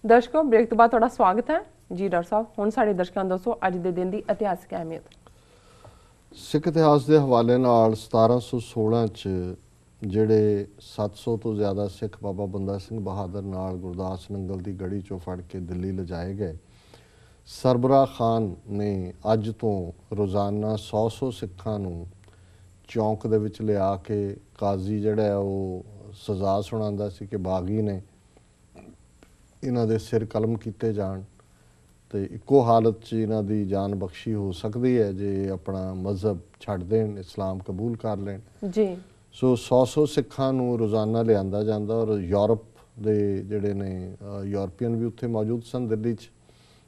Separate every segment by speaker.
Speaker 1: ਦਰਸ਼ਕੋ break ਤੋਂ ਬਾਅਦ ਤੁਹਾਡਾ ਸਵਾਗਤ ਹੈ ਜੀ ਡਾਕਟਰ ਸਾਹਿਬ। ਹੁਣ ਸਾਡੇ ਦਰਸ਼ਕਾਂ ਨੂੰ ਦੱਸੋ ਅੱਜ ਦੇ ਦਿਨ ਦੀ ਇਤਿਹਾਸਕ ਅਹਿਮੀਅਤ।
Speaker 2: ਸਿੱਖ ਇਤਿਹਾਸ ਦੇ ਹਵਾਲੇ ਨਾਲ 1716 ਚ ਜਿਹੜੇ 700 ਤੋਂ ਜ਼ਿਆਦਾ ਸਿੱਖ ਬਾਬਾ ਬੰਦਾ ਸਿੰਘ ਬਹਾਦਰ ਨਾਲ ਗੁਰਦਾਸ ਨੰਗਲ ਦੀ ਗੜੀ ਚੋਂ ਫੜ ਕੇ ਦਿੱਲੀ ਲਿਜਾਏ ਗਏ। ਸਰਬਰਾਹ ਖਾਨ ਨੇ ਅੱਜ ਤੋਂ ਰੋਜ਼ਾਨਾ 100 ਸਿੱਖਾਂ ਨੂੰ ਚੌਂਕ ਦੇ ਵਿੱਚ ਲਿਆ ਕੇ ਕਾਜ਼ੀ ਜਿਹੜਾ ਉਹ ਸਜ਼ਾ ਸੁਣਾਉਂਦਾ ਸੀ ਕਿ ਬਾਗੀ ਨੇ ਇਹਨਾਂ ਦੇ ਸਿਰ ਕਲਮ ਕੀਤੇ ਜਾਣ ਤੇ ਇੱਕੋ ਹਾਲਤ 'ਚ ਇਹਨਾਂ ਦੀ ਜਾਨ ਬਖਸ਼ੀ ਹੋ ਸਕਦੀ ਹੈ ਜੇ ਆਪਣਾ ਮਜ਼ਹਬ ਛੱਡ ਦੇਣ, ਇਸਲਾਮ ਕਬੂਲ ਕਰ ਲੈਣ
Speaker 1: ਜੀ।
Speaker 2: ਸੋ 100 ਸਿੱਖਾਂ ਨੂੰ ਰੋਜ਼ਾਨਾ ਲਿਆਂਦਾ ਜਾਂਦਾ ਔਰ ਯੂਰਪ ਦੇ ਜਿਹੜੇ ਨੇ ਯੂਰਪੀਅਨ ਵੀ ਉੱਥੇ ਮੌਜੂਦ ਸਨ ਦਿੱਲੀ 'ਚ,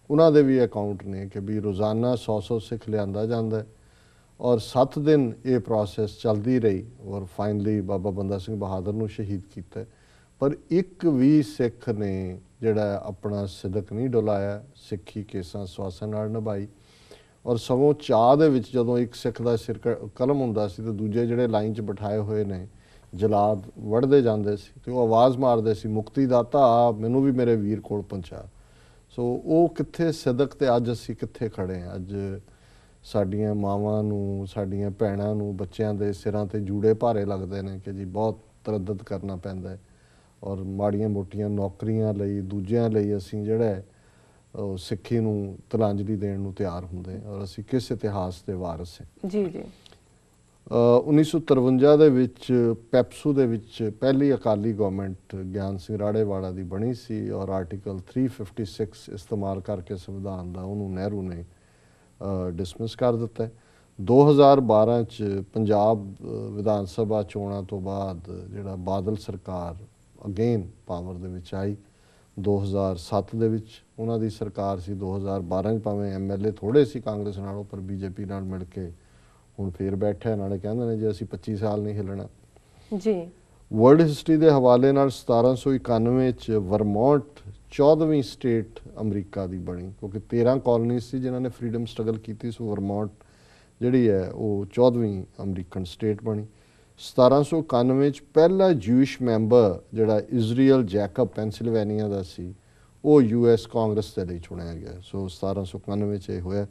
Speaker 2: ਉਹਨਾਂ ਦੇ ਵੀ ਅਕਾਊਂਟ ਨੇ ਕਿ ਵੀ ਰੋਜ਼ਾਨਾ 100 ਸਿੱਖ ਲਿਆਂਦਾ ਜਾਂਦਾ ਔਰ 7 ਦਿਨ ਇਹ ਪ੍ਰੋਸੈਸ ਚੱਲਦੀ ਰਹੀ ਔਰ ਫਾਈਨਲੀ ਬਾਬਾ ਬੰਦਾ ਸਿੰਘ ਬਹਾਦਰ ਨੂੰ ਸ਼ਹੀਦ ਕੀਤਾ। ਪਰ ਇੱਕ ਵੀ ਸਿੱਖ ਨੇ ਜਿਹੜਾ ਆਪਣਾ ਸਿਦਕ ਨਹੀਂ ਡੁਲਾਇਆ, ਸਿੱਖੀ ਕੇਸਾਂ ਸਵਾਸਾਂ ਨਾਲ ਨਿਭਾਈ ਔਰ ਸਗੋਂ ਚਾਹ ਦੇ ਵਿੱਚ ਜਦੋਂ ਇੱਕ ਸਿੱਖ ਦਾ ਸਿਰ ਕਲਮ ਹੁੰਦਾ ਸੀ ਤੇ ਦੂਜੇ ਜਿਹੜੇ ਲਾਈਨ 'ਚ ਬਿਠਾਏ ਹੋਏ ਨੇ ਜਲਾਦ ਵੜਦੇ ਜਾਂਦੇ ਸੀ ਤੇ ਉਹ ਆਵਾਜ਼ ਮਾਰਦੇ ਸੀ, ਮੁਕਤੀ ਦਾਤਾ ਮੈਨੂੰ ਵੀ ਮੇਰੇ ਵੀਰ ਕੋਲ ਪਹੁੰਚਾ। ਸੋ ਉਹ ਕਿੱਥੇ ਸਿਦਕ ਤੇ ਅੱਜ ਅਸੀਂ ਕਿੱਥੇ ਖੜੇ ਹਾਂ। ਅੱਜ ਸਾਡੀਆਂ ਮਾਵਾਂ ਨੂੰ, ਸਾਡੀਆਂ ਭੈਣਾਂ ਨੂੰ, ਬੱਚਿਆਂ ਦੇ ਸਿਰਾਂ ਤੇ ਜੂੜੇ ਭਾਰੇ ਲੱਗਦੇ ਨੇ ਕਿ ਜੀ ਬਹੁਤ ਤਰੱਦਦ ਕਰਨਾ ਪੈਂਦਾ ਹੈ ਔਰ ਮਾੜੀਆਂ ਮੋਟੀਆਂ ਨੌਕਰੀਆਂ ਲਈ, ਦੂਜਿਆਂ ਲਈ ਅਸੀਂ ਜਿਹੜਾ ਉਹ ਸਿੱਖੀ ਨੂੰ ਤਿਲਾਂਜਲੀ ਦੇਣ ਨੂੰ ਤਿਆਰ ਹੁੰਦੇ ਔਰ ਅਸੀਂ ਕਿਸ ਇਤਿਹਾਸ ਦੇ ਵਾਰਿਸ ਹਾਂ।
Speaker 1: ਜੀ ਜੀ।
Speaker 2: 1953 ਦੇ ਵਿੱਚ ਪੈਪਸੂ ਦੇ ਵਿੱਚ ਪਹਿਲੀ ਅਕਾਲੀ ਗਵਰਨਮੈਂਟ ਗਿਆਨ ਸਿੰਘ ਰਾੜੇਵਾਲਾ ਦੀ ਬਣੀ ਸੀ ਔਰ ਆਰਟੀਕਲ 356 ਇਸਤੇਮਾਲ ਕਰਕੇ ਸੰਵਿਧਾਨ ਦਾ ਉਹਨੂੰ ਨਹਿਰੂ ਨੇ ਡਿਸਮਿਸ ਕਰ ਦਿੱਤਾ। 2012 ਚ ਪੰਜਾਬ ਵਿਧਾਨ ਸਭਾ ਚੋਣਾਂ ਤੋਂ ਬਾਅਦ ਜਿਹੜਾ ਬਾਦਲ ਸਰਕਾਰ ਅਗੇਨ ਪਾਵਰ ਦੇ ਵਿੱਚ ਆਈ। 2007 ਦੇ ਵਿੱਚ ਉਹਨਾਂ ਦੀ ਸਰਕਾਰ ਸੀ। 2012 ਚ ਭਾਵੇਂ MLA ਥੋੜ੍ਹੇ ਸੀ ਕਾਂਗਰਸ ਨਾਲੋਂ ਪਰ BJP ਨਾਲ ਮਿਲ ਕੇ ਹੁਣ ਫੇਰ ਬੈਠੇ ਨਾਲੇ ਕਹਿੰਦੇ ਨੇ ਜੇ ਅਸੀਂ 25 ਸਾਲ ਨਹੀਂ ਹਿੱਲਣਾ
Speaker 1: ਜੀ।
Speaker 2: ਵਰਲਡ ਹਿਸਟਰੀ ਦੇ ਹਵਾਲੇ ਨਾਲ 1791 ਚ ਵਰਮੌਂਟ 14ਵੀਂ ਸਟੇਟ ਅਮਰੀਕਾ ਦੀ ਬਣੀ ਕਿਉਂਕਿ 13 ਕਾਲੋਨੀਜ਼ ਸੀ ਜਿਨ੍ਹਾਂ ਨੇ ਫਰੀडम ਸਟਰਗਲ ਕੀਤੀ। ਸੋ ਵਰਮੌਂਟ ਜਿਹੜੀ ਹੈ ਉਹ 14ਵੀਂ ਅਮਰੀਕਨ ਸਟੇਟ ਬਣੀ। 1791 ਚ ਪਹਿਲਾ ਜੂਇਸ਼ ਮੈਂਬਰ ਜਿਹੜਾ ਇਜ਼ਰਾਈਲ ਜੈਕਬ ਪੈਂਸਿਲਵੇਨੀਆ ਦਾ ਸੀ ਉਹ US ਕਾਂਗਰਸ ਦੇ ਲਈ ਚੁਣਿਆ ਗਿਆ। ਸੋ 1791 ਚ ਇਹ ਹੋਇਆ।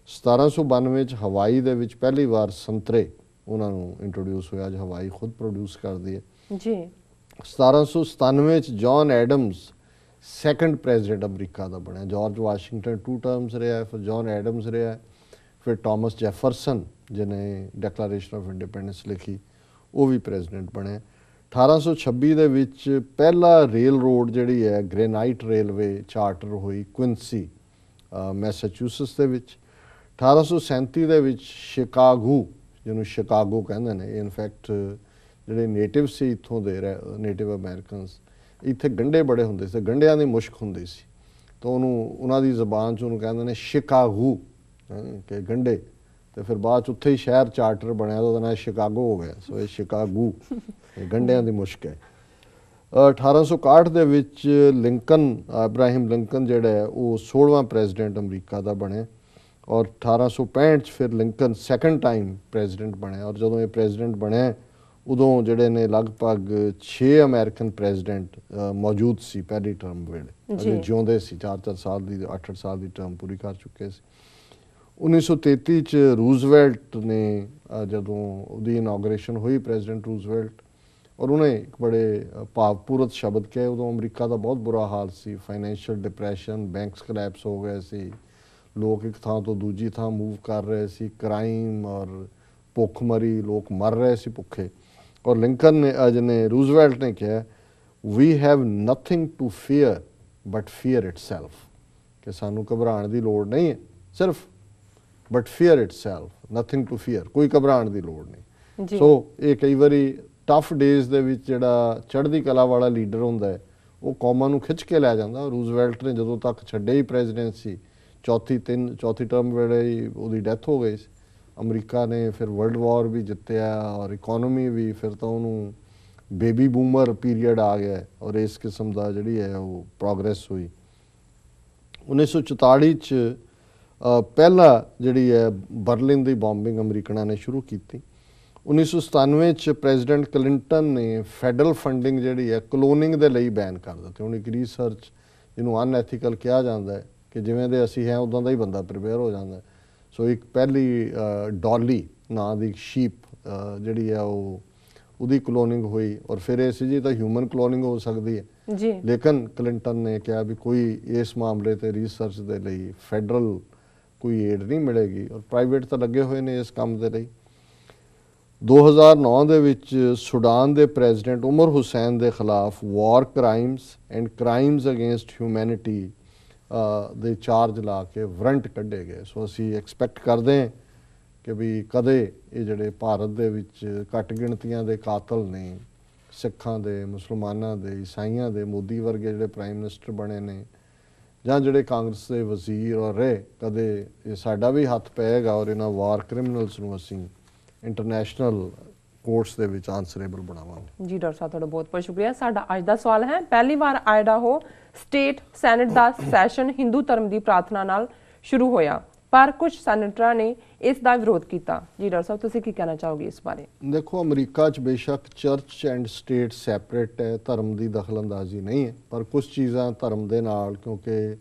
Speaker 2: 1792 ਚ ਹਵਾਈ ਦੇ ਵਿੱਚ ਪਹਿਲੀ ਵਾਰ ਸੰਤਰੇ ਉਹਨਾਂ ਨੂੰ ਇੰਟਰੋਡਿਊਸ ਹੋਇਆ। ਅੱਜ ਹਵਾਈ ਖੁਦ ਪ੍ਰੋਡਿਊਸ ਕਰਦੀ ਹੈ
Speaker 1: ਜੀ।
Speaker 2: 1797 ਚ John Adams second president America ਦਾ ਬਣਿਆ। ਜਾਰਜ ਵਾਸ਼ਿੰਗਟਨ 2 ਟਰਮਸ ਰਿਹਾ, ਫਿਰ ਜੌਨ ਐਡਮਸ ਰਿਹਾ, ਫਿਰ ਥਾਮਸ ਜੈਫਰਸਨ ਜਿਹਨੇ ਡੈਕਲਾਰੇਸ਼ਨ ਆਫ ਇੰਡੀਪੈਂਡੈਂਸ ਲਿਖੀ ਉਹ ਵੀ ਪ੍ਰੈਜ਼ੀਡੈਂਟ ਬਣਿਆ। 1826 ਦੇ ਵਿੱਚ ਪਹਿਲਾ ਰੇਲ ਰੋਡ ਜਿਹੜੀ ਹੈ ਗ੍ਰੇਨਾਈਟ ਰੇਲਵੇ ਚਾਰਟਰ ਹੋਈ ਕੁਇੰਸੀ ਮੈਸਾਚੂਸਟਸ ਦੇ ਵਿੱਚ। 1837 ਦੇ ਵਿੱਚ ਸ਼ਿਕਾਗੋ ਜਿਹਨੂੰ ਸ਼ਿਕਾਗੋ ਕਹਿੰਦੇ ਨੇ, ਇਨਫੈਕਟ ਜਿਹੜੇ ਨੇਟਿਵ ਸੀ ਇੱਥੋਂ ਦੇ ਨੇਟਿਵ ਅਮਰੀਕਨਸ ਇੱਥੇ ਗੰਢੇ ਬੜੇ ਹੁੰਦੇ ਸੀ, ਗੰਢਿਆਂ ਦੀ ਮੁਸ਼ਕ ਹੁੰਦੀ ਸੀ ਤਾਂ ਉਹਨਾਂ ਦੀ ਜ਼ਬਾਨ 'ਚ ਉਹਨੂੰ ਕਹਿੰਦੇ ਨੇ ਸ਼ਿਕਾਗੋ ਕਿ ਗੰਢੇ ਤੇ ਫਿਰ ਬਾਅਦ 'ਚ ਉੱਥੇ ਹੀ ਸ਼ਹਿਰ ਚਾਰਟਰ ਬਣਿਆ ਤਾਂ ਉਹਦਾ ਨਾਂ ਸ਼ਿਕਾਗੋ ਹੋ ਗਿਆ। ਸੋ ਇਹ ਸ਼ਿਕਾਗੋ ਗੰਢਿਆਂ ਦੀ ਮੁਸ਼ਕ ਹੈ। 1861 ਦੇ ਵਿੱਚ ਲਿੰਕਨ ਇਬਰਾਹਿਮ ਲਿੰਕਨ ਜਿਹੜਾ ਹੈ ਉਹ 16ਵਾਂ ਪ੍ਰੈਜ਼ੀਡੈਂਟ ਅਮਰੀਕਾ ਦਾ ਬਣਿਆ ਔਰ 1865 ਚ ਫਿਰ ਲਿੰਕਨ ਸੈਕੰਡ ਟਾਈਮ ਪ੍ਰੈਜ਼ੀਡੈਂਟ ਬਣਿਆ ਔਰ ਜਦੋਂ ਇਹ ਪ੍ਰੈਜ਼ੀਡੈਂਟ ਬਣਿਆ ਉਦੋਂ ਜਿਹੜੇ ਨੇ ਲਗਭਗ 6 ਅਮਰੀਕਨ ਪ੍ਰੈਜ਼ੀਡੈਂਟ ਮੌਜੂਦ ਸੀ ਪਹਿਲੀ ਟਰਮ ਵੇਲੇ, ਅਜੇ ਜਿਉਂਦੇ ਸੀ, 4-4 ਸਾਲ ਦੀ 8-8 ਸਾਲ ਦੀ ਟਰਮ ਪੂਰੀ ਕਰ ਚੁੱਕੇ ਸੀ। 1933 ਚ ਰੂਜ਼ਵੈਲਟ ਨੇ ਜਦੋਂ ਉਹਦੀ ਇਨੋਗ੍ਰੇਸ਼ਨ ਹੋਈ ਪ੍ਰੈਜ਼ੀਡੈਂਟ ਰੂਜ਼ਵੈਲਟ ਔਰ ਉਹਨੇ ਇੱਕ ਬੜੇ ਭਾਵਪੂਰਤ ਸ਼ਬਦ ਕਹੇ। ਉਦੋਂ ਅਮਰੀਕਾ ਦਾ ਬਹੁਤ ਬੁਰਾ ਹਾਲ ਸੀ, ਫਾਈਨੈਂਸ਼ੀਅਲ ਡਿਪਰੈਸ਼ਨ, ਬੈਂਕਸ ਕਲੈਪਸ ਹੋ ਗਏ ਸੀ, ਲੋਕ ਇੱਕ ਥਾਂ ਤੋਂ ਦੂਜੀ ਥਾਂ ਮੂਵ ਕਰ ਰਹੇ ਸੀ, ਕ੍ਰਾਈਮ ਔਰ ਭੁੱਖਮਰੀ, ਲੋਕ ਮਰ ਰਹੇ ਸੀ ਭੁੱਖੇ। ਔਰ ਲਿੰਕਨ ਨੇ ਜਿਹਨੇ ਰੂਜ਼ਵੈਲਟ ਨੇ ਕਿਹਾ we have nothing to fear but fear itself ਕਿ ਸਾਨੂੰ ਘਬਰਾਉਣ ਦੀ ਲੋੜ ਨਹੀਂ ਹੈ ਸਿਰਫ but fear itself, nothing to fear, ਕੋਈ ਘਬਰਾਉਣ ਦੀ ਲੋੜ ਨਹੀਂ। ਸੋ ਇਹ ਕਈ ਵਾਰੀ ਟਫ ਡੇਜ਼ ਦੇ ਵਿੱਚ ਜਿਹੜਾ ਚੜ੍ਹਦੀ ਕਲਾ ਵਾਲਾ ਲੀਡਰ ਹੁੰਦਾ ਹੈ ਉਹ ਕੌਮਾਂ ਨੂੰ ਖਿੱਚ ਕੇ ਲੈ ਜਾਂਦਾ। ਰੂਜ਼ਵੈਲਟ ਨੇ ਜਦੋਂ ਤੱਕ ਛੱਡੇ ਹੀ ਪ੍ਰੈਜ਼ੀਡੈਂਸੀ ਚੌਥੀ ਟਰਮ ਵੇਲੇ ਹੀ ਉਹਦੀ ਡੈਥ ਹੋ ਗਈ ਸੀ। ਅਮਰੀਕਾ ਨੇ ਫਿਰ ਵਰਲਡ ਵਾਰ ਵੀ ਜਿੱਤਿਆ ਔਰ ਇਕੋਨਮੀ ਵੀ, ਫਿਰ ਤਾਂ ਉਹਨੂੰ ਬੇਬੀ ਬੂਮਰ ਪੀਰੀਅਡ ਆ ਗਿਆ ਔਰ ਇਸ ਕਿਸਮ ਦਾ ਜਿਹੜੀ ਹੈ ਉਹ ਪ੍ਰੋਗਰੈਸ ਹੋਈ। 1944 ਚ ਪਹਿਲਾ ਜਿਹੜੀ ਹੈ ਬਰਲਿਨ ਦੀ ਬੰਬਿੰਗ ਅਮਰੀਕਨਾਂ ਨੇ ਸ਼ੁਰੂ ਕੀਤੀ। 1997 ਚ ਪ੍ਰੈਜ਼ੀਡੈਂਟ ਕਲਿੰਟਨ ਨੇ ਫੈਡਰਲ ਫੰਡਿੰਗ ਜਿਹੜੀ ਹੈ ਕਲੋਨਿੰਗ ਦੇ ਲਈ ਬੈਨ ਕਰ ਦਿੱਤੀ। ਹੁਣ ਇੱਕ ਰਿਸਰਚ ਜਿਹਨੂੰ ਅਨਐਥੀਕਲ ਕਿਹਾ ਜਾਂਦਾ ਹੈ ਕਿ ਜਿਵੇਂ ਦੇ ਅਸੀਂ ਹੈ ਉਦਾਂ ਦਾ ਹੀ ਬੰਦਾ ਪ੍ਰਿਪੇਅਰ ਹੋ ਜਾਂਦਾ। ਸੋ ਇੱਕ ਪਹਿਲੀ ਡੋਲੀ ਨਾਂ ਦੀ ਸ਼ੀਪ ਜਿਹੜੀ ਹੈ ਉਹਦੀ ਕਲੋਨਿੰਗ ਹੋਈ, ਔਰ ਫਿਰ ਇਹ ਸੀ ਜੀ ਤਾਂ ਹਿਊਮਨ ਕਲੋਨਿੰਗ ਹੋ ਸਕਦੀ ਹੈ
Speaker 1: ਜੀ।
Speaker 2: ਲੇਕਿਨ ਕਲਿੰਟਨ ਨੇ ਕਿਹਾ ਵੀ ਕੋਈ ਇਸ ਮਾਮਲੇ ਤੇ ਰਿਸਰਚ ਦੇ ਲਈ ਫੈਡਰਲ ਕੋਈ ਏਡ ਨਹੀਂ ਮਿਲੇਗੀ, ਔਰ ਪ੍ਰਾਈਵੇਟ ਤਾਂ ਲੱਗੇ ਹੋਏ ਨੇ ਇਸ ਕੰਮ ਦੇ ਲਈ। 2009 ਦੇ ਵਿੱਚ ਸੁਡਾਨ ਦੇ ਪ੍ਰੈਜ਼ੀਡੈਂਟ ਉਮਰ ਹੁਸੈਨ ਦੇ ਖਿਲਾਫ war crimes and crimes against humanity ਦੇ ਚਾਰਜ ਲਾ ਕੇ ਵਾਰੰਟ ਕੱਢੇ ਗਏ। ਸੋ ਅਸੀਂ ਐਕਸਪੈਕਟ ਕਰਦੇ ਹਾਂ ਕਿ ਵੀ ਕਦੇ ਇਹ ਜਿਹੜੇ ਭਾਰਤ ਦੇ ਵਿੱਚ ਘੱਟ ਗਿਣਤੀਆਂ ਦੇ ਕਾਤਲ ਨੇ, ਸਿੱਖਾਂ ਦੇ, ਮੁਸਲਮਾਨਾਂ ਦੇ, ਈਸਾਈਆਂ ਦੇ, ਮੋਦੀ ਵਰਗੇ ਜਿਹੜੇ ਪ੍ਰਾਈਮ ਮਿਨਿਸਟਰ ਬਣੇ ਨੇ, ਜਾਂ ਜਿਹੜੇ ਕਾਂਗਰਸ ਦੇ ਵਜ਼ੀਰ ਔਰ ਰਹੇ, ਕਦੇ ਇਹ ਸਾਡਾ ਵੀ ਹੱਥ ਪਏਗਾ ਔਰ ਇਹਨਾਂ ਵਾਰ ਕ੍ਰਿਮੀਨਲਸ ਨੂੰ ਅਸੀਂ ਇੰਟਰਨੈਸ਼ਨਲ ਕੋਰਟਸ ਦੇ ਵਿੱਚ ਆਨਸਰੇਬਲ ਬਣਾਵਾਂਗੇ।
Speaker 1: ਜੀ ਡਾਕਟਰ ਸਾਹਿਬ, ਤੁਹਾਡਾ ਬਹੁਤ ਬਹੁਤ ਸ਼ੁਕਰੀਆ। ਸਾਡਾ ਅੱਜ ਦਾ ਸਵਾਲ ਹੈ, ਪਹਿਲੀ ਵਾਰ ਆਇਡਾਹੋ ਸਟੇਟ ਸੈਨੇਟ ਦਾ ਸੈਸ਼ਨ ਹਿੰਦੂ ਧਰਮ ਦੀ ਪ੍ਰਾਰਥਨਾ ਨਾਲ ਸ਼ੁਰੂ ਹੋਇਆ, ਪਰ ਕੁਝ ਸੈਨੇਟਰਾਂ ਨੇ ਇਸ ਦਾ ਵਿਰੋਧ ਕੀਤਾ। ਜੀ ਡਾਕਟਰ ਸਾਹਿਬ, ਤੁਸੀਂ ਕੀ ਕਹਿਣਾ ਚਾਹੋਗੇ ਇਸ ਬਾਰੇ?
Speaker 2: ਦੇਖੋ, ਅਮਰੀਕਾ 'ਚ ਬੇਸ਼ੱਕ ਚਰਚ ਐਂਡ ਸਟੇਟ ਸੈਪਰੇਟ ਹੈ, ਧਰਮ ਦੀ ਦਖਲਅੰਦਾਜ਼ੀ ਨਹੀਂ ਹੈ, ਪਰ ਕੁਝ ਚੀਜ਼ਾਂ ਧਰਮ ਦੇ ਨਾਲ, ਕਿਉਂਕਿ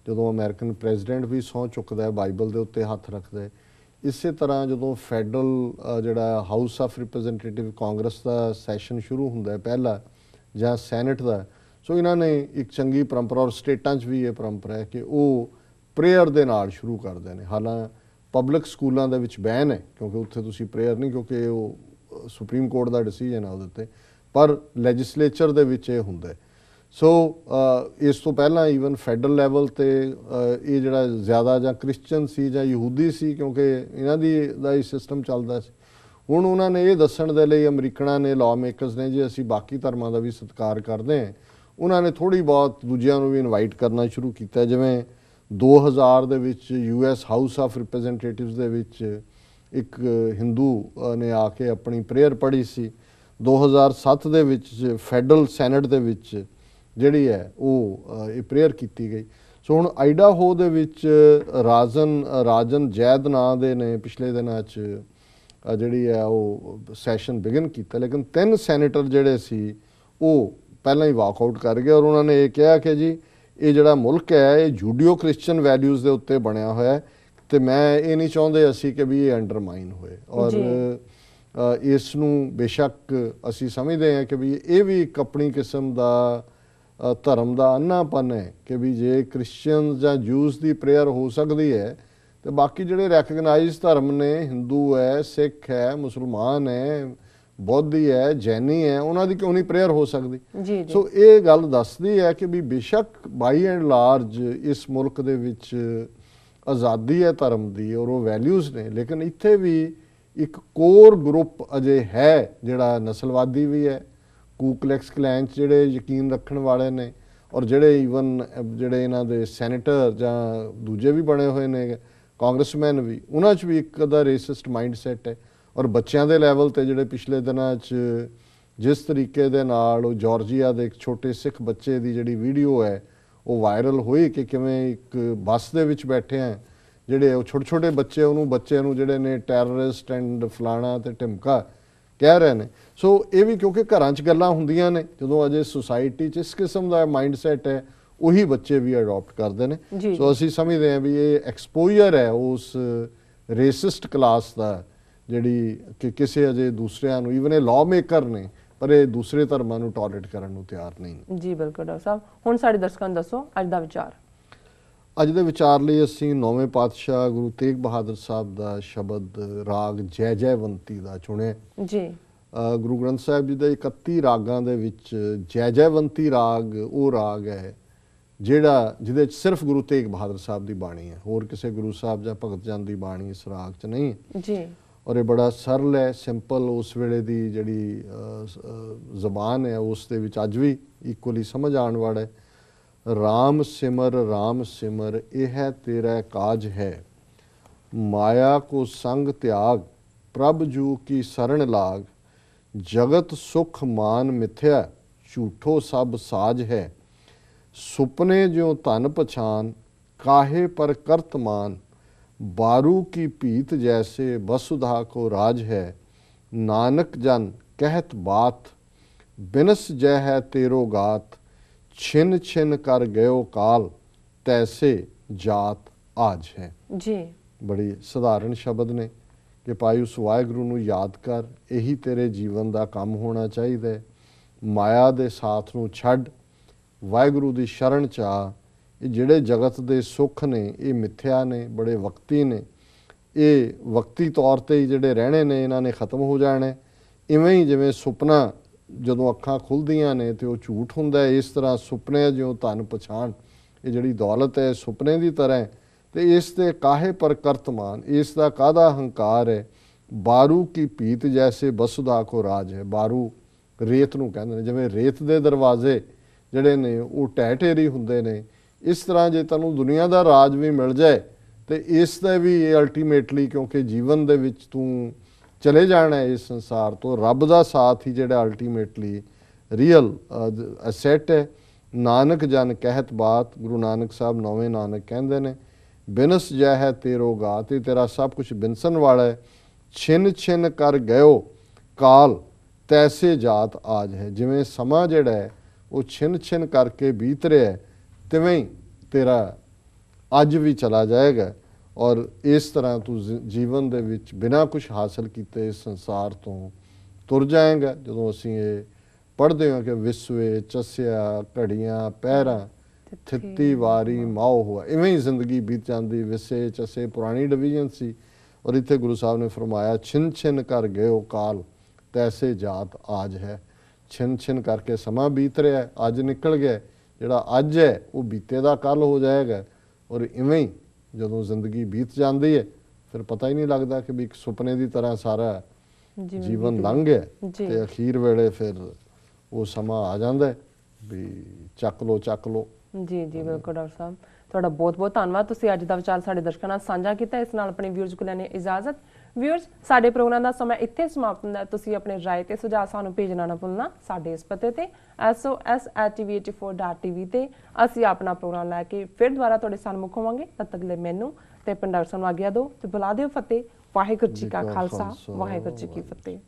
Speaker 2: ਜਦੋਂ ਅਮਰੀਕਨ ਪ੍ਰੈਜ਼ੀਡੈਂਟ ਵੀ ਸਹੁੰ ਚੁੱਕਦਾ ਹੈ ਬਾਈਬਲ ਦੇ ਉੱਤੇ ਹੱਥ ਰੱਖਦਾ ਹੈ, ਇਸੇ ਤਰ੍ਹਾਂ ਜਦੋਂ ਫੈਡਰਲ ਜਿਹੜਾ house of representative Congress the session ਸ਼ੁਰੂ ਹੁੰਦਾ ਹੈ ਪਹਿਲਾ, ਜਾਂ ਸੈਨੇਟ ਦਾ, ਸੋ ਇਹਨਾਂ ਨੇ ਇੱਕ ਚੰਗੀ ਪਰੰਪਰਾ, ਔਰ ਸਟੇਟਾਂ 'ਚ ਵੀ ਇਹ ਪਰੰਪਰਾ ਹੈ ਕਿ ਉਹ ਪ੍ਰੇਅਰ ਦੇ ਨਾਲ ਸ਼ੁਰੂ ਕਰਦੇ ਨੇ। ਹਾਲਾਂ ਪਬਲਿਕ ਸਕੂਲਾਂ ਦੇ ਵਿੱਚ ਬੈਨ ਹੈ, ਕਿਉਂਕਿ ਉੱਥੇ ਤੁਸੀਂ ਪ੍ਰੇਅਰ ਨਹੀਂ, ਕਿਉਂਕਿ ਉਹ ਸੁਪਰੀਮ ਕੋਰਟ ਦਾ ਡਿਸੀਜਨ ਹੈ ਉਹਦੇ ਉੱਤੇ, ਪਰ ਲੈਜਿਸਲੇਚਰ ਦੇ ਵਿੱਚ ਇਹ ਹੁੰਦਾ। ਸੋ ਇਸ ਤੋਂ ਪਹਿਲਾਂ ਈਵਨ ਫੈਡਰਲ ਲੈਵਲ 'ਤੇ ਇਹ ਜਿਹੜਾ ਜ਼ਿਆਦਾ ਜਾਂ ਕ੍ਰਿਸਚਨ ਸੀ ਜਾਂ ਯਹੂਦੀ ਸੀ, ਕਿਉਂਕਿ ਇਹਨਾਂ ਦਾ ਹੀ ਸਿਸਟਮ ਚੱਲਦਾ ਸੀ। ਹੁਣ ਉਹਨਾਂ ਨੇ ਇਹ ਦੱਸਣ ਦੇ ਲਈ, ਅਮਰੀਕਨਾਂ ਨੇ, ਲਾਅ ਮੇਕਰਸ ਨੇ, ਜੀ ਅਸੀਂ ਬਾਕੀ ਧਰਮਾਂ ਦਾ ਵੀ ਸਤਿਕਾਰ ਕਰਦੇ ਹਾਂ, ਉਹਨਾਂ ਨੇ ਥੋੜ੍ਹੀ ਬਹੁਤ ਦੂਜਿਆਂ ਨੂੰ ਵੀ ਇਨਵਾਈਟ ਕਰਨਾ ਸ਼ੁਰੂ ਕੀਤਾ। ਜਿਵੇਂ 2000 ਦੇ ਵਿੱਚ US ਹਾਊਸ ਆਫ ਰਿਪਰੈਜ਼ੈਂਟੇਟਿਵਸ ਦੇ ਵਿੱਚ ਇੱਕ ਹਿੰਦੂ ਨੇ ਆ ਕੇ ਆਪਣੀ ਪ੍ਰੇਅਰ ਪੜ੍ਹੀ ਸੀ। 2007 ਦੇ ਵਿੱਚ ਫੈਡਰਲ ਸੈਨੇਟ ਦੇ ਵਿੱਚ ਜਿਹੜੀ ਹੈ ਉਹ ਇਹ ਪ੍ਰੇਅਰ ਕੀਤੀ ਗਈ। ਸੋ ਹੁਣ ਆਈਡਾਹੋ ਦੇ ਵਿੱਚ ਰਾਜਨ ਜੈਦ ਨਾਂ ਦੇ ਨੇ ਪਿਛਲੇ ਦਿਨਾਂ 'ਚ ਜਿਹੜੀ ਹੈ ਉਹ ਸੈਸ਼ਨ ਬਿਗਨ ਕੀਤਾ, ਲੇਕਿਨ 3 ਸੈਨੇਟਰ ਜਿਹੜੇ ਸੀ ਉਹ ਪਹਿਲਾਂ ਹੀ ਵਾਕਆਊਟ ਕਰ ਗਏ, ਔਰ ਉਹਨਾਂ ਨੇ ਇਹ ਕਿਹਾ ਕਿ ਜੀ ਇਹ ਜਿਹੜਾ ਮੁਲਕ ਹੈ ਇਹ ਜੂਡੀਓ ਕ੍ਰਿਸਚਨ ਵੈਲਿਊਜ਼ ਦੇ ਉੱਤੇ ਬਣਿਆ ਹੋਇਆ ਹੈ, ਤੇ ਮੈਂ ਇਹ ਨਹੀਂ ਚਾਹੁੰਦੇ ਅਸੀਂ ਕਿ ਵੀ ਇਹ ਅੰਡਰਮਾਈਨ ਹੋਏ। ਔਰ ਇਸ ਨੂੰ ਬੇਸ਼ੱਕ ਅਸੀਂ ਸਮਝਦੇ ਹਾਂ ਕਿ ਵੀ ਇਹ ਵੀ ਇੱਕ ਆਪਣੀ ਕਿਸਮ ਦਾ ਧਰਮ ਦਾ ਅੰਨਾਪਨ ਹੈ ਕਿ ਵੀ ਜੇ ਕ੍ਰਿਸਚੀਅਨਸ ਜਾਂ ਜੂਸ ਦੀ ਪ੍ਰੇਅਰ ਹੋ ਸਕਦੀ ਹੈ, ਤੇ ਬਾਕੀ ਜਿਹੜੇ ਰੈਕਗਨਾਈਜ਼ ਧਰਮ ਨੇ, ਹਿੰਦੂ ਹੈ, ਸਿੱਖ ਹੈ, ਮੁਸਲਮਾਨ ਹੈ, ਬੌਧੀ ਹੈ, ਜੈਨੀ ਹੈ, ਉਹਨਾਂ ਦੀ ਕਿਉਂ ਨਹੀਂ ਪ੍ਰੇਅਰ ਹੋ ਸਕਦੀ? ਸੋ ਇਹ ਗੱਲ ਦੱਸਦੀ ਹੈ ਕਿ ਵੀ ਬੇਸ਼ੱਕ ਬਾਈ ਐਂਡ ਲਾਰਜ ਇਸ ਮੁਲਕ ਦੇ ਵਿੱਚ ਆਜ਼ਾਦੀ ਹੈ ਧਰਮ ਦੀ, ਔਰ ਉਹ ਵੈਲਿਊਜ਼ ਨੇ, ਲੇਕਿਨ ਇੱਥੇ ਵੀ ਇੱਕ ਕੋਰ ਗਰੁੱਪ ਅਜੇ ਹੈ ਜਿਹੜਾ ਨਸਲਵਾਦੀ ਵੀ ਹੈ, ਕੂਕਲੈਕਸ ਕਲੈਨ 'ਚ ਜਿਹੜੇ ਯਕੀਨ ਰੱਖਣ ਵਾਲੇ ਨੇ, ਔਰ ਜਿਹੜੇ ਈਵਨ ਜਿਹੜੇ ਇਹਨਾਂ ਦੇ ਸੈਨੇਟਰ ਜਾਂ ਦੂਜੇ ਵੀ ਬਣੇ ਹੋਏ ਨੇ ਕਾਂਗਰਸਮੈਨ ਵੀ, ਉਹਨਾਂ 'ਚ ਵੀ ਇੱਕ ਦਾ ਰੇਸਿਸਟ ਮਾਈਂਡ ਸੈਟ ਹੈ। ਔਰ ਬੱਚਿਆਂ ਦੇ ਲੈਵਲ 'ਤੇ ਜਿਹੜੇ ਪਿਛਲੇ ਦਿਨਾਂ 'ਚ ਜਿਸ ਤਰੀਕੇ ਦੇ ਨਾਲ ਉਹ ਜਾਰਜੀਆ ਦੇ ਇੱਕ ਛੋਟੇ ਸਿੱਖ ਬੱਚੇ ਦੀ ਜਿਹੜੀ ਵੀਡੀਓ ਹੈ ਉਹ ਵਾਇਰਲ ਹੋਈ ਕਿ ਕਿਵੇਂ ਇੱਕ ਬੱਸ ਦੇ ਵਿੱਚ ਬੈਠੇ ਆ ਜਿਹੜੇ ਉਹ ਛੋਟੇ ਬੱਚੇ ਨੂੰ ਜਿਹੜੇ ਨੇ ਟੈਰਰਿਸਟ ਐਂਡ ਫਲਾਣਾ ਤੇ ਢਿਮਕਾ ਕਹਿ ਰਹੇ ਨੇ। ਸੋ ਇਹ ਵੀ ਕਿਉਂਕਿ ਘਰਾਂ 'ਚ ਗੱਲਾਂ ਹੁੰਦੀਆਂ ਨੇ, ਜਦੋਂ ਅਜੇ ਸੁਸਾਇਟੀ 'ਚ ਇਸ ਕਿਸਮ ਦਾ ਮਾਈਂਡ ਸੈਟ ਹੈ, ਉਹੀ ਬੱਚੇ ਵੀ ਅਡਾਪਟ ਕਰਦੇ ਨੇ। ਸੋ ਅਸੀਂ ਸਮਝਦੇ ਹਾਂ ਵੀ ਇਹ ਐਕਸਪੋਜ਼ਰ ਹੈ ਉਸ ਰੇਸਿਸਟ ਕਲਾਸ ਦਾ, ਜਿਹੜੀ ਕਿ ਕਿਸੇ ਅਜੇ ਦੂਸਰਿਆਂ ਨੂੰ, ਈਵਨ ਇਹ ਲਾਅ ਮੇਕਰ ਨੇ, ਪਰ ਇਹ ਦੂਸਰੇ ਧਰਮਾਂ ਨੂੰ ਟੋਲਰੇਟ ਕਰਨ ਨੂੰ ਤਿਆਰ ਨਹੀਂ।
Speaker 1: ਜੀ ਬਿਲਕੁਲ ਡਾਕਟਰ ਸਾਹਿਬ, ਹੁਣ ਸਾਡੇ ਦਰਸ਼ਕਾਂ ਨੂੰ ਦੱਸੋ ਅੱਜ ਦਾ ਵਿਚਾਰ। ਅੱਜ
Speaker 2: ਦੇ ਵਿਚਾਰ ਲਈ ਅਸੀਂ 9ਵੇਂ ਪਾਤਸ਼ਾਹ ਗੁਰੂ ਤੇਗ ਬਹਾਦਰ ਸਾਹਿਬ ਦਾ ਸ਼ਬਦ ਰਾਗ ਜੈ ਜੈਵੰਤੀ ਦਾ ਚੁਣਿਆ
Speaker 1: ਜੀ।
Speaker 2: ਗੁਰੂ ਗ੍ਰੰਥ ਸਾਹਿਬ ਜੀ ਦੇ 31 ਰਾਗਾਂ ਦੇ ਵਿੱਚ ਜੈ ਜੈਵੰਤੀ ਰਾਗ ਉਹ ਰਾਗ ਹੈ ਜਿਹਦੇ 'ਚ ਸਿਰਫ ਗੁਰੂ ਤੇਗ ਬਹਾਦਰ ਸਾਹਿਬ ਦੀ ਬਾਣੀ ਹੈ, ਹੋਰ ਕਿਸੇ ਗੁਰੂ ਸਾਹਿਬ ਜਾਂ ਭਗਤ ਜਨ ਦੀ ਬਾਣੀ ਇਸ ਰਾਗ 'ਚ ਨਹੀਂ ਹੈ
Speaker 1: ਜੀ।
Speaker 2: ਔਰ ਇਹ ਬੜਾ ਸਰਲ ਹੈ, ਸਿੰਪਲ, ਉਸ ਵੇਲੇ ਦੀ ਜਿਹੜੀ ਜ਼ਬਾਨ ਹੈ ਉਸ ਦੇ ਵਿੱਚ ਅੱਜ ਵੀ ਇਕੁਅਲੀ ਸਮਝ ਆਉਣ ਵਾਲਾ ਹੈ। ਰਾਮ ਸਿਮਰ ਇਹ ਹੈ ਤੇਰਾ ਕਾਜ ਹੈ, ਮਾਇਆ ਕੋ ਸੰਗ ਤਿਆਗ, ਪ੍ਰਭ ਜੂ ਕੀ ਸਰਣ ਲਾਗ, ਜਗਤ ਸੁਖ ਮਾਨ ਮਿਥਿਆ, ਝੂਠੋ ਸਭ ਸਾਜ ਹੈ, ਸੁਪਨੇ ਜਿਉ ਧਨ ਪਛਾਨ, ਕਾਹੇ ਪਰ ਕਰਤਮਾਨ, बारू की पीत जैसे वसुधा को राज है, नानक जन कहत बात, बिनस जय है तेरो गात, छिन छिन कर गयो काल तैसे जात आज है।
Speaker 1: जी
Speaker 2: बड़ी सधारण शब्द ने कि भाई उस वाਹਿਗੁਰੂ ਨੂੰ याद कर, यही तेरे जीवन का काम होना चाहिए। माया के साथ ਨੂੰ ਛੱਡ, ਵਾਹਿਗੁਰੂ ਦੀ शरण च आ। ਇਹ ਜਿਹੜੇ ਜਗਤ ਦੇ ਸੁੱਖ ਨੇ ਇਹ ਮਿੱਥਿਆ ਨੇ, ਬੜੇ ਵਕਤੀ ਨੇ, ਇਹ ਵਕਤੀ ਤੌਰ ਤੇ ਹੀ ਜਿਹੜੇ ਰਹਿਣੇ ਨੇ ਇਹਨਾਂ ਨੇ ਖਤਮ ਹੋ ਜਾਣੇ। ਇਵੇਂ ਹੀ ਜਿਵੇਂ ਸੁਪਨਾ ਜਦੋਂ ਅੱਖਾਂ ਖੁੱਲਦੀਆਂ ਨੇ ਤੇ ਉਹ ਝੂਠ ਹੁੰਦਾ ਹੈ, ਇਸ ਤਰ੍ਹਾਂ ਸੁਪਨੇ ਜਿਉਂ ਧਨ ਪਛਾਣ, ਇਹ ਜਿਹੜੀ ਦੌਲਤ ਹੈ ਸੁਪਨੇ ਦੀ ਤਰ੍ਹਾਂ ਹੈ। ਤੇ ਇਸ ਦੇ ਕਾਹੇ ਪਰ ਕਰਤਮਾਨ, ਇਸ ਦਾ ਕਾਹਦਾ ਹੰਕਾਰ ਹੈ। ਬਾਰੂ ਕੀ ਪੀਤ ਜੈਸੇ ਬਸੁਦਾ ਕੋ ਰਾਜ ਹੈ। ਬਾਰੂ ਰੇਤ ਨੂੰ ਕਹਿੰਦੇ ਨੇ, ਜਿਵੇਂ ਰੇਤ ਦੇ ਦਰਵਾਜ਼ੇ ਜਿਹੜੇ ਨੇ ਉਹ ਢਹਿ ਢੇਰੀ ਹੁੰਦੇ ਨੇ, ਇਸ ਤਰ੍ਹਾਂ ਜੇ ਤੈਨੂੰ ਦੁਨੀਆ ਦਾ ਰਾਜ ਵੀ ਮਿਲ ਜਾਏ ਤੇ ਇਸ ਦਾ ਵੀ ਇਹ ਅਲਟੀਮੇਟਲੀ, ਕਿਉਂਕਿ ਜੀਵਨ ਦੇ ਵਿੱਚ ਤੂੰ ਚਲੇ ਜਾਣਾ ਹੈ ਇਸ ਸੰਸਾਰ ਤੋਂ, ਰੱਬ ਦਾ ਸਾਥ ਹੀ ਜਿਹੜਾ ਅਲਟੀਮੇਟਲੀ ਰੀਅਲ ਅਸੈਟ ਹੈ। ਨਾਨਕ ਜਨ ਕਹਿਤ ਬਾਤ, ਗੁਰੂ ਨਾਨਕ ਸਾਹਿਬ ਨੌਵੇਂ ਨਾਨਕ ਕਹਿੰਦੇ ਨੇ, ਬਿਨਸ ਜੈ ਹੈ ਤੇਰੋ ਗਾ, ਤੇ ਤੇਰਾ ਸਭ ਕੁਝ ਬਿਨਸਣ ਵਾਲਾ ਹੈ। ਛਿਨ ਛਿਨ ਕਰ ਗਇਓ ਕਾਲ ਤੈਸੇ ਜਾਤ ਆਜ ਹੈ। ਜਿਵੇਂ ਸਮਾਂ ਜਿਹੜਾ ਹੈ ਉਹ ਛਿਨ ਛਿਨ ਕਰਕੇ ਬੀਤ ਰਿਹਾ ਹੈ, ਤਿਵੇਂ ਹੀ ਤੇਰਾ ਅੱਜ ਵੀ ਚਲਾ ਜਾਏਗਾ। ਔਰ ਇਸ ਤਰ੍ਹਾਂ ਤੂੰ ਜੀਵਨ ਦੇ ਵਿੱਚ ਬਿਨਾਂ ਕੁਛ ਹਾਸਲ ਕੀਤੇ ਇਸ ਸੰਸਾਰ ਤੋਂ ਤੁਰ ਜਾਏਗਾ। ਜਦੋਂ ਅਸੀਂ ਇਹ ਪੜ੍ਹਦੇ ਹਾਂ ਕਿ ਵਿਸਵੇ ਚਸਿਆ ਘੜੀਆਂ ਪਹਿਰਾਂ ਥਿੱਤੀ ਵਾਰੀ ਮਾਓ ਹੋਆ, ਇਵੇਂ ਹੀ ਜ਼ਿੰਦਗੀ ਬੀਤ ਜਾਂਦੀ। ਵਿਸੇ ਚਸੇ ਪੁਰਾਣੀ ਡਿਵੀਜ਼ਨ ਸੀ, ਔਰ ਇੱਥੇ ਗੁਰੂ ਸਾਹਿਬ ਨੇ ਫਰਮਾਇਆ ਛਿਨ ਛਿਨ ਕਰ ਗਇਓ ਕਾਲ ਤੈਸੇ ਜਾਤ ਆਜ ਹੈ। ਛਿਨ ਛਿਨ ਕਰਕੇ ਸਮਾਂ ਬੀਤ ਰਿਹਾ, ਅੱਜ ਨਿਕਲ ਗਿਆ। ਜਿਹੜਾ ਅੱਜ ਹੈ ਉਹ ਬੀਤੇ ਦਾ ਕੱਲ ਹੋ ਜਾਏਗਾ। ਔਰ ਇਵੇਂ ਹੀ ਜਦੋਂ ਜ਼ਿੰਦਗੀ ਬੀਤ ਜਾਂਦੀ ਹੈ ਫਿਰ ਪਤਾ ਹੀ ਨਹੀਂ ਲੱਗਦਾ ਕਿ ਵੀ ਇੱਕ ਸੁਪਨੇ ਦੀ ਤਰ੍ਹਾਂ ਸਾਰਾ ਜੀਵਨ ਲੰਘ ਗਿਆ ਤੇ ਅਖੀਰ ਵੇਲੇ ਫਿਰ ਉਹ ਸਮਾਂ ਆ ਜਾਂਦਾ ਵੀ ਚੱਕ ਲੋ ਚੱਕ ਲੋ।
Speaker 1: ਜੀ ਜੀ ਬਿਲਕੁਲ ਡਾਕਟਰ ਸਾਹਿਬ, ਤੁਹਾਡਾ ਬਹੁਤ ਬਹੁਤ ਧੰਨਵਾਦ। ਤੁਸੀਂ ਅੱਜ ਦਾ ਵਿਚਾਰ ਸਾਡੇ ਦਰਸ਼ਕਾਂ ਨਾਲ ਸਾਂਝਾ ਕੀਤਾ। ਇਸ ਨਾਲ ਆਪਣੇ ਵਿਊਅਰਸ ਕੋਲ ਲੈਣੇ ਇਜਾਜ਼ਤ। ਵਿਊਅਰਸ, ਸਾਡੇ ਪ੍ਰੋਗਰਾਮ ਦਾ ਸਮਾਂ ਇੱਥੇ ਸਮਾਪਤ ਹੁੰਦਾ। ਤੁਸੀਂ ਆਪਣੇ ਰਾਏ ਤੇ ਸੁਝਾਅ ਸਾਨੂੰ ਭੇਜਣਾ ਨਾ ਭੁੱਲਣਾ। ਸਾਡੇ ਇਸ ਪਤੇ ਤੇ sos@tv84.tv ਤੇ ਅਸੀਂ ਆਪਣਾ ਪ੍ਰੋਗਰਾਮ ਲੈ ਕੇ ਫਿਰ ਦੁਬਾਰਾ ਤੁਹਾਡੇ ਸਾਹਮਣੇ ਹੋਵਾਂਗੇ। ਤਦ ਤੱਕ ਲਈ ਮੈਨੂੰ ਤੇ ਪਿੰਡਾਰ ਸਾਨੂੰ ਆਗਿਆ ਦਿਓ ਤੇ ਬੁਲਾ ਦਿਓ ਫਤਿਹ। ਵਾਹਿਗੁਰੂ ਜੀ ਕਾ ਖਾਲਸਾ, ਵਾਹਿਗੁਰੂ ਜੀ ਕੀ ਫਤਿਹ।